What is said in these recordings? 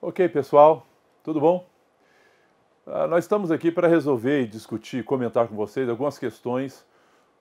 Ok, pessoal, tudo bom? Nós estamos aqui para resolver e discutir, comentar com vocês algumas questões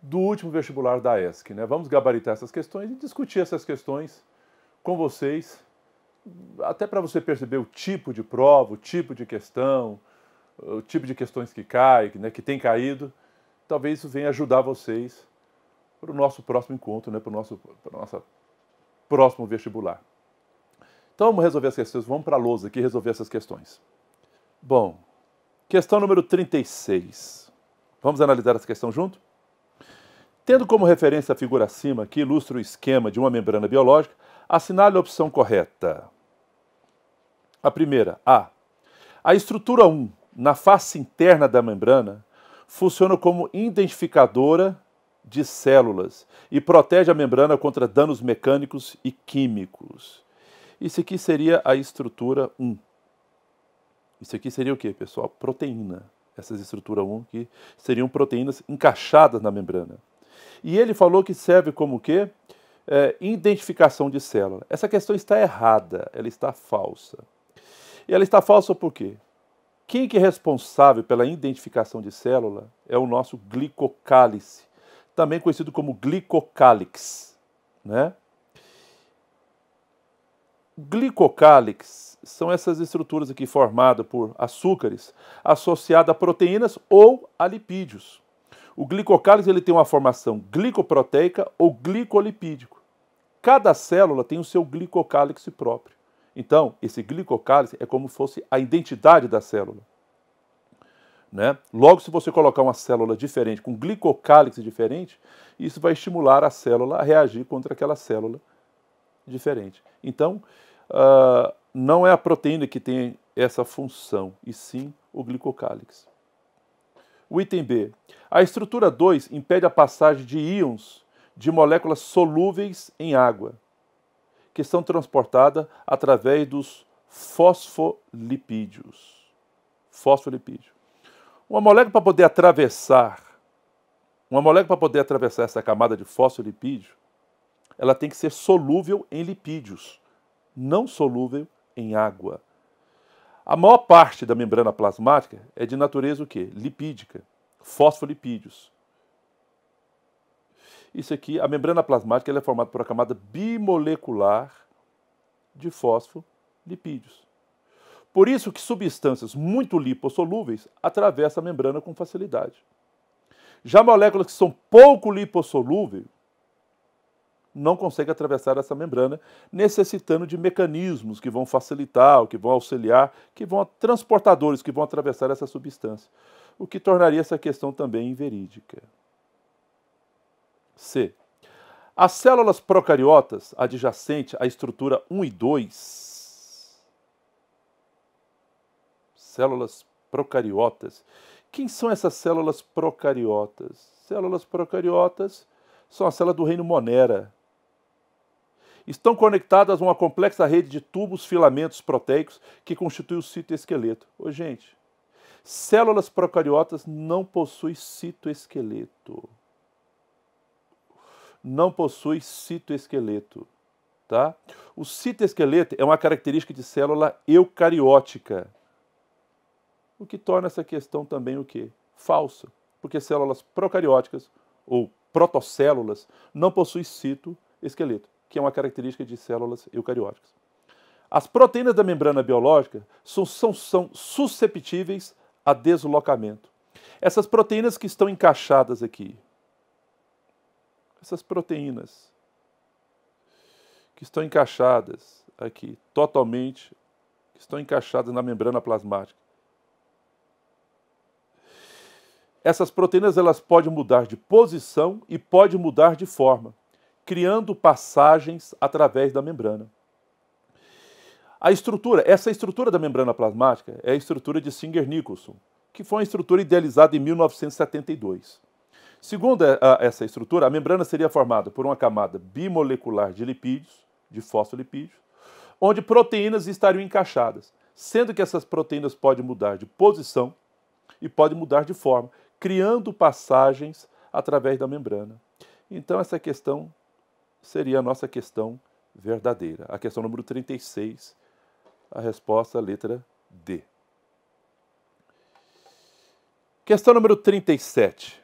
do último vestibular da ESC, né? Vamos gabaritar essas questões e discutir essas questões com vocês, até para você perceber o tipo de prova, o tipo de questão, o tipo de questões que cai, né, que tem caído. Talvez isso venha ajudar vocês para o nosso próximo encontro, né, para o nosso próximo vestibular. Então vamos resolver as questões, vamos para a lousa aqui resolver essas questões. Bom, questão número 36. Vamos analisar essa questão junto? Tendo como referência a figura acima, que ilustra o esquema de uma membrana biológica, assinale a opção correta. A primeira, A. A estrutura 1, na face interna da membrana, funciona como identificadora de células e protege a membrana contra danos mecânicos e químicos. Isso aqui seria a estrutura 1. Isso aqui seria o quê, pessoal? Proteína. Essas estruturas 1 que seriam proteínas encaixadas na membrana. E ele falou que serve como o quê? Identificação de célula. Essa questão está errada, ela está falsa. E ela está falsa por quê? Quem que é responsável pela identificação de célula é o nosso glicocálice, também conhecido como glicocálix, né? Glicocálix são essas estruturas aqui formadas por açúcares associadas a proteínas ou a lipídios. O glicocálix ele tem uma formação glicoproteica ou glicolipídico. Cada célula tem o seu glicocálix próprio. Então, esse glicocálix é como se fosse a identidade da célula. Né? Logo, se você colocar uma célula diferente, com glicocálix diferente, isso vai estimular a célula a reagir contra aquela célula diferente. Então, não é a proteína que tem essa função, e sim o glicocálix. O item B. A estrutura 2 impede a passagem de íons de moléculas solúveis em água, que são transportadas através dos fosfolipídios. Fosfolipídio. Uma molécula para poder atravessar essa camada de fosfolipídio, ela tem que ser solúvel em lipídios, não solúvel em água. A maior parte da membrana plasmática é de natureza o quê? Lipídica, fosfolipídios. Isso aqui, a membrana plasmática ela é formada por uma camada bimolecular de fosfolipídios. Por isso que substâncias muito lipossolúveis atravessam a membrana com facilidade. Já moléculas que são pouco lipossolúveis não conseguem atravessar essa membrana, necessitando de mecanismos que vão facilitar, que vão auxiliar, transportadores que vão atravessar essa substância, o que tornaria essa questão também inverídica. C. As células procariotas adjacentes à estrutura 1 e 2, células procariotas. Quem são essas células procariotas? Células procariotas são as células do reino Monera. Estão conectadas a uma complexa rede de tubos, filamentos proteicos que constitui o citoesqueleto. Ô, gente, células procariotas não possuem citoesqueleto. Não possui citoesqueleto. Tá? O citoesqueleto é uma característica de célula eucariótica. O que torna essa questão também o quê? Falsa. Porque células procarióticas ou protocélulas não possuem citoesqueleto, que é uma característica de células eucarióticas. As proteínas da membrana biológica são susceptíveis a deslocamento. Essas proteínas que estão encaixadas aqui, essas proteínas que estão encaixadas aqui, totalmente, que estão encaixadas na membrana plasmática. Essas proteínas elas podem mudar de posição e podem mudar de forma, criando passagens através da membrana. Essa estrutura da membrana plasmática é a estrutura de Singer-Nicolson, que foi uma estrutura idealizada em 1972. Segundo essa estrutura, a membrana seria formada por uma camada bimolecular de lipídios, de fosfolipídios, onde proteínas estariam encaixadas, sendo que essas proteínas podem mudar de posição e podem mudar de forma, criando passagens através da membrana. Então essa questão seria a nossa questão verdadeira, a questão número 36 A resposta é a letra D. Questão número 37.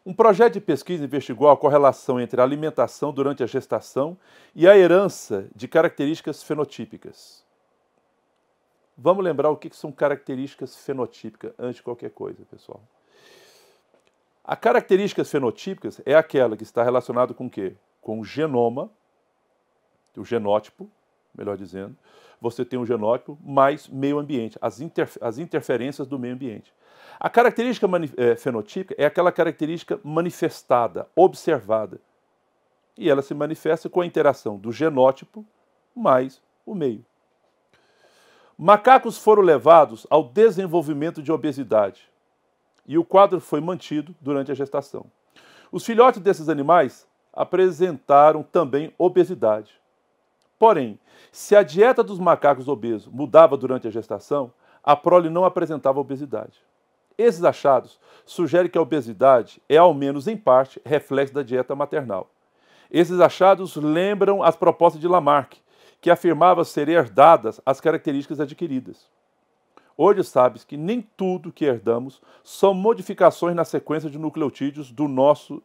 Um projeto de pesquisa investigou a correlação entre a alimentação durante a gestação e a herança de características fenotípicas. Vamos lembrar o que são características fenotípicas antes de qualquer coisa, pessoal. As características fenotípicas é aquela que está relacionada com o quê? Com o genoma, o genótipo, melhor dizendo. Você tem um genótipo mais meio ambiente, as interferências do meio ambiente. A característica fenotípica é aquela característica manifestada, observada. E ela se manifesta com a interação do genótipo mais o meio. Macacos foram levados ao desenvolvimento de obesidade e o quadro foi mantido durante a gestação. Os filhotes desses animais apresentaram também obesidade. Porém, se a dieta dos macacos obesos mudava durante a gestação, a prole não apresentava obesidade. Esses achados sugerem que a obesidade é, ao menos em parte, reflexo da dieta maternal. Esses achados lembram as propostas de Lamarck, que afirmava ser herdadas as características adquiridas. Hoje sabe-se que nem tudo que herdamos são modificações na sequência de nucleotídeos do nosso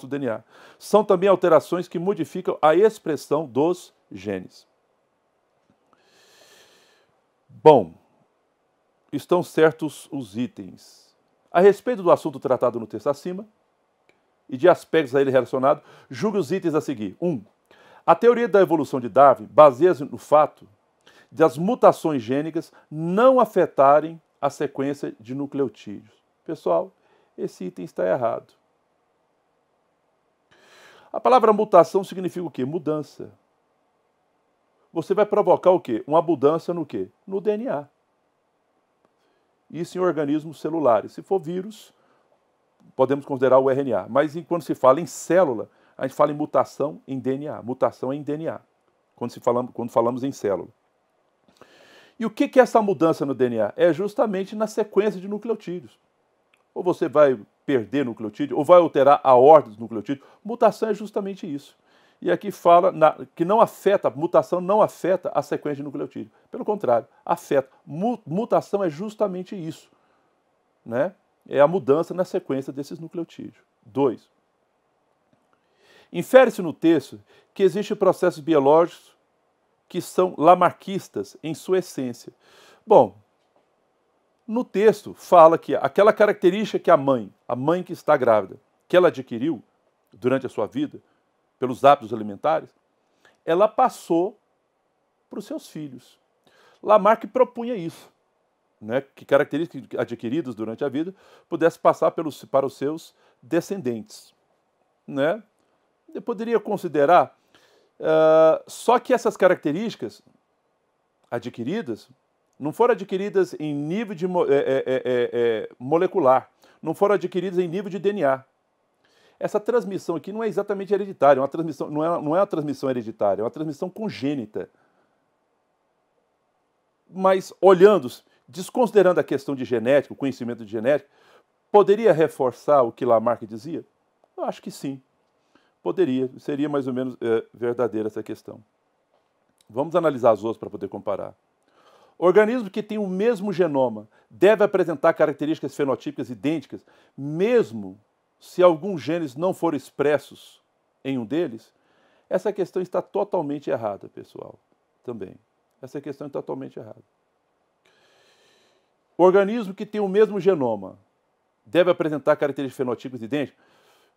DNA. São também alterações que modificam a expressão dos genes. Bom, estão certos os itens. A respeito do assunto tratado no texto acima e de aspectos a ele relacionados, julgue os itens a seguir. 1. A teoria da evolução de Darwin baseia-se no fato de as mutações gênicas não afetarem a sequência de nucleotídeos. Pessoal, esse item está errado. A palavra mutação significa o quê? Mudança. Você vai provocar o quê? Uma mudança no quê? No DNA. Isso em organismos celulares. Se for vírus, podemos considerar o RNA. Mas quando se fala em célula, a gente fala em mutação em DNA. Mutação em DNA, quando falamos em célula. E o que é essa mudança no DNA? É justamente na sequência de nucleotídeos. Ou você vai perder nucleotídeo, ou vai alterar a ordem dos nucleotídeos. Mutação é justamente isso. E aqui fala que não afeta, mutação não afeta a sequência de nucleotídeo. Pelo contrário, afeta. Mutação é justamente isso, né? É a mudança na sequência desses nucleotídeos. 2. Infere-se no texto que existem processos biológicos que são lamarquistas em sua essência. Bom, no texto fala que aquela característica que a mãe que está grávida, que ela adquiriu durante a sua vida, pelos hábitos alimentares, ela passou para os seus filhos. Lamarck propunha isso, né, que características adquiridas durante a vida pudessem passar para os seus descendentes. Né? Eu poderia considerar, só que essas características adquiridas não foram adquiridas em nível de, molecular, não foram adquiridas em nível de DNA. Essa transmissão aqui não é exatamente hereditária, uma transmissão, não é uma transmissão hereditária, é uma transmissão congênita. Mas olhando, desconsiderando a questão de genética, o conhecimento de genética, poderia reforçar o que Lamarck dizia? Eu acho que sim. Poderia, seria mais ou menos verdadeira essa questão. Vamos analisar as outras para poder comparar. Organismo que tem o mesmo genoma deve apresentar características fenotípicas idênticas, mesmo se alguns genes não forem expressos em um deles? Essa questão está totalmente errada, pessoal. Também. Essa questão é totalmente errada. O organismo que tem o mesmo genoma deve apresentar características fenotípicas idênticas,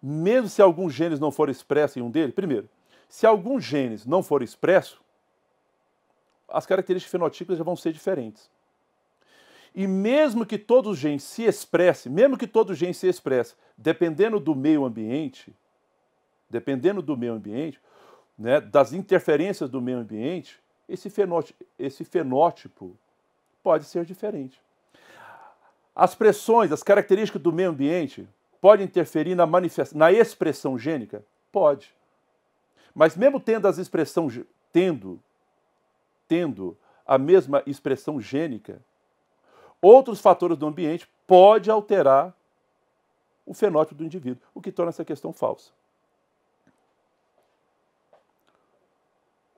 mesmo se alguns genes não forem expressos em um deles? Primeiro, se alguns genes não forem expressos, as características fenotípicas já vão ser diferentes. E mesmo que todos os genes se expressem, dependendo do meio ambiente, né, das interferências do meio ambiente, esse fenótipo pode ser diferente. As pressões, as características do meio ambiente podem interferir na expressão gênica? Pode. Mas mesmo tendo tendo a mesma expressão gênica, outros fatores do ambiente podem alterar o fenótipo do indivíduo, o que torna essa questão falsa.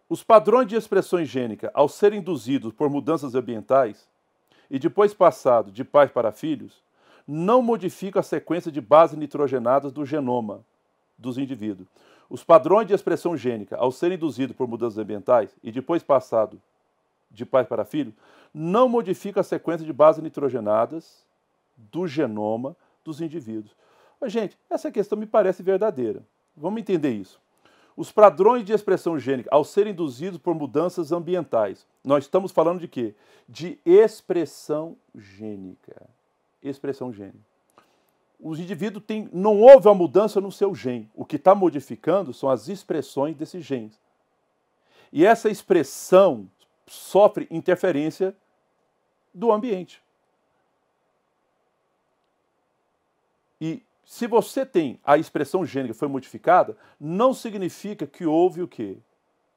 Os padrões de expressão gênica, ao serem induzidos por mudanças ambientais e depois passado de pais para filhos, não modificam a sequência de bases nitrogenadas do genoma dos indivíduos. Os padrões de expressão gênica, ao serem induzidos por mudanças ambientais e depois passado de pai para filho, não modificam a sequência de bases nitrogenadas do genoma dos indivíduos. Mas, gente, essa questão me parece verdadeira. Vamos entender isso. Os padrões de expressão gênica, ao serem induzidos por mudanças ambientais, nós estamos falando de quê? De expressão gênica. Expressão gênica. Os indivíduos têm, não houve uma mudança no seu gene. O que está modificando são as expressões desses genes. E essa expressão sofre interferência do ambiente. E se você tem a expressão gênica que foi modificada, não significa que houve o quê?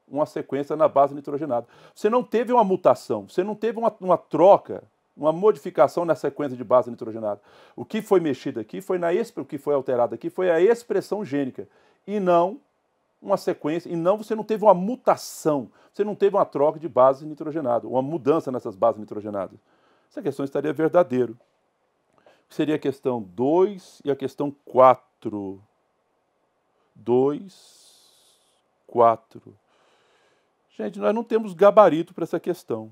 Uma sequência na base nitrogenada. Você não teve uma mutação, você não teve uma troca, uma modificação na sequência de base nitrogenada. O que foi mexido aqui foi o que foi alterado aqui foi a expressão gênica e não uma sequência, e não você não teve uma mutação, você não teve uma troca de base nitrogenada, uma mudança nessas bases nitrogenadas. Essa questão estaria verdadeiro. Seria a questão 2 e a questão 4. 2, 4. Gente, nós não temos gabarito para essa questão.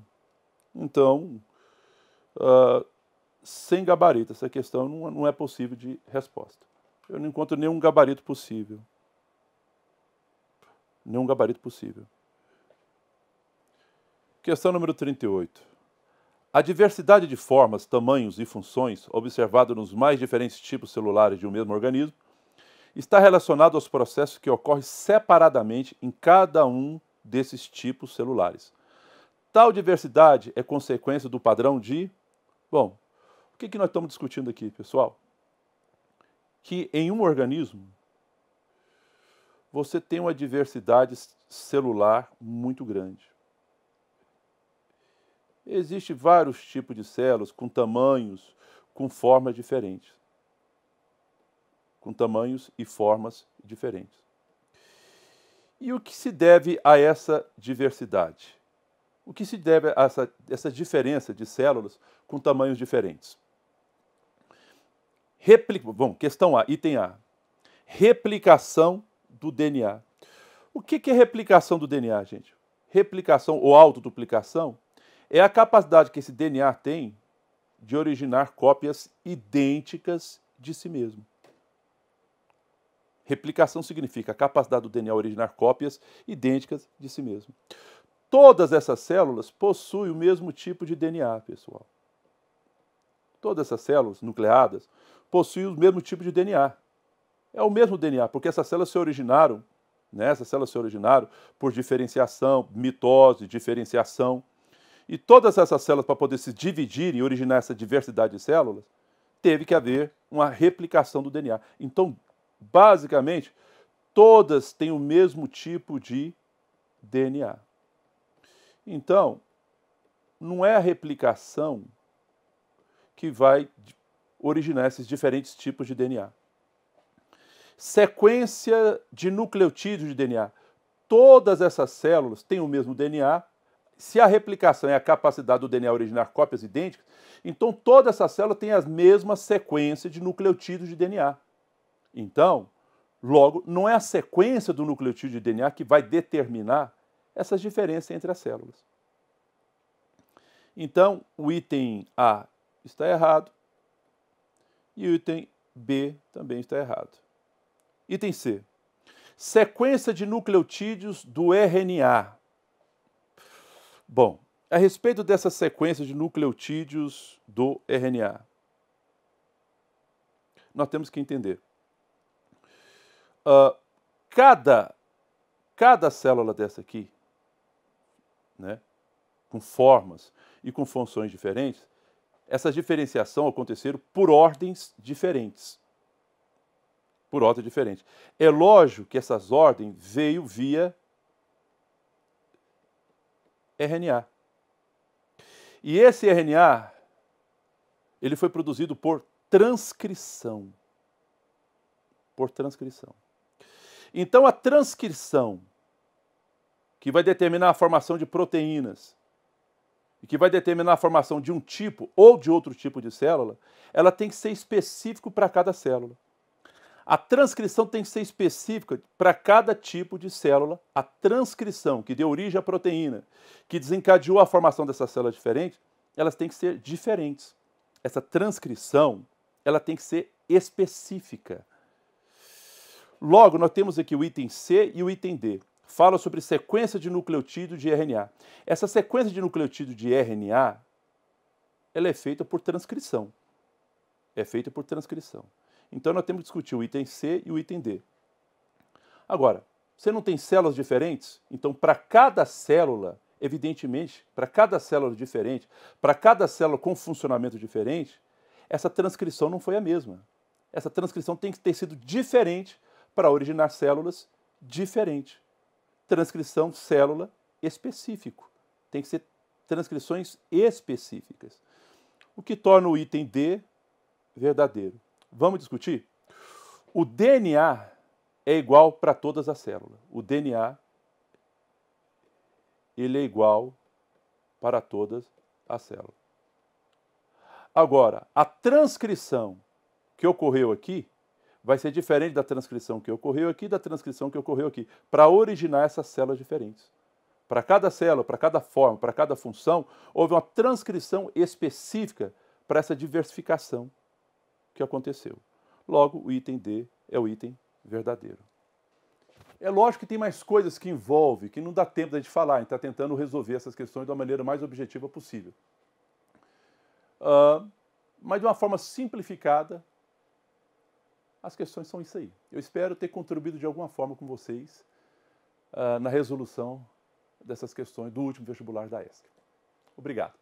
Então, sem gabarito, essa questão não é possível de resposta. Eu não encontro nenhum gabarito possível. Nenhum gabarito possível. Questão número 38. A diversidade de formas, tamanhos e funções observada nos mais diferentes tipos celulares de um mesmo organismo está relacionado aos processos que ocorrem separadamente em cada um desses tipos celulares. Tal diversidade é consequência do padrão de... Bom, o que nós estamos discutindo aqui, pessoal? Que em um organismo você tem uma diversidade celular muito grande. Existem vários tipos de células com tamanhos, com formas diferentes. Com tamanhos e formas diferentes. E o que se deve a essa diversidade? O que se deve a essa diferença de células com tamanhos diferentes? Bom, questão A, item A. Replicação do DNA. O que é replicação do DNA, gente? Replicação ou autoduplicação é a capacidade que esse DNA tem de originar cópias idênticas de si mesmo. Replicação significa a capacidade do DNA originar cópias idênticas de si mesmo. Todas essas células possuem o mesmo tipo de DNA, pessoal. Todas essas células nucleadas possuem o mesmo tipo de DNA. É o mesmo DNA, porque essas células se originaram, por diferenciação, mitose, diferenciação. E todas essas células, para poder se dividir e originar essa diversidade de células, teve que haver uma replicação do DNA. Então, basicamente, todas têm o mesmo tipo de DNA. Então, não é a replicação que vai originar esses diferentes tipos de DNA. Sequência de nucleotídeos de DNA. Todas essas células têm o mesmo DNA. Se a replicação é a capacidade do DNA originar cópias idênticas, então toda essa célula tem a mesma sequência de nucleotídeos de DNA. Então, logo, não é a sequência do nucleotídeo de DNA que vai determinar essas diferenças entre as células. Então, o item A está errado e o item B também está errado. Item C. Sequência de nucleotídeos do RNA. Bom, a respeito dessa sequência de nucleotídeos do RNA, nós temos que entender. Cada célula dessa aqui, né, com formas e com funções diferentes, essa diferenciação aconteceram por ordens diferentes. Por ordem diferente. É lógico que essas ordens veio via RNA. E esse RNA, ele foi produzido por transcrição. Por transcrição. Então, a transcrição que vai determinar a formação de proteínas e que vai determinar a formação de um tipo ou de outro tipo de célula, ela tem que ser específica para cada célula. A transcrição tem que ser específica para cada tipo de célula. A transcrição que deu origem à proteína, que desencadeou a formação dessas células diferentes, elas têm que ser diferentes. Essa transcrição, ela tem que ser específica. Logo, nós temos aqui o item C e o item D. Fala sobre sequência de nucleotídeo de RNA. Essa sequência de nucleotídeo de RNA, ela é feita por transcrição. É feita por transcrição. Então, nós temos que discutir o item C e o item D. Agora, você não tem células diferentes? Então, para cada célula, evidentemente, para cada célula diferente, para cada célula com funcionamento diferente, essa transcrição não foi a mesma. Essa transcrição tem que ter sido diferente para originar células diferentes. Transcrição célula específico. Tem que ser transcrições específicas. O que torna o item D verdadeiro. Vamos discutir? O DNA é igual para todas as células. O DNA ele é igual para todas as células. Agora, a transcrição que ocorreu aqui vai ser diferente da transcrição que ocorreu aqui e da transcrição que ocorreu aqui, para originar essas células diferentes. Para cada célula, para cada forma, para cada função, houve uma transcrição específica para essa diversificação que aconteceu. Logo, o item D é o item verdadeiro. É lógico que tem mais coisas que envolve, que não dá tempo da gente falar, a gente está tentando resolver essas questões da maneira mais objetiva possível. Mas de uma forma simplificada, as questões são isso aí. Eu espero ter contribuído de alguma forma com vocês na resolução dessas questões do último vestibular da ESC. Obrigado.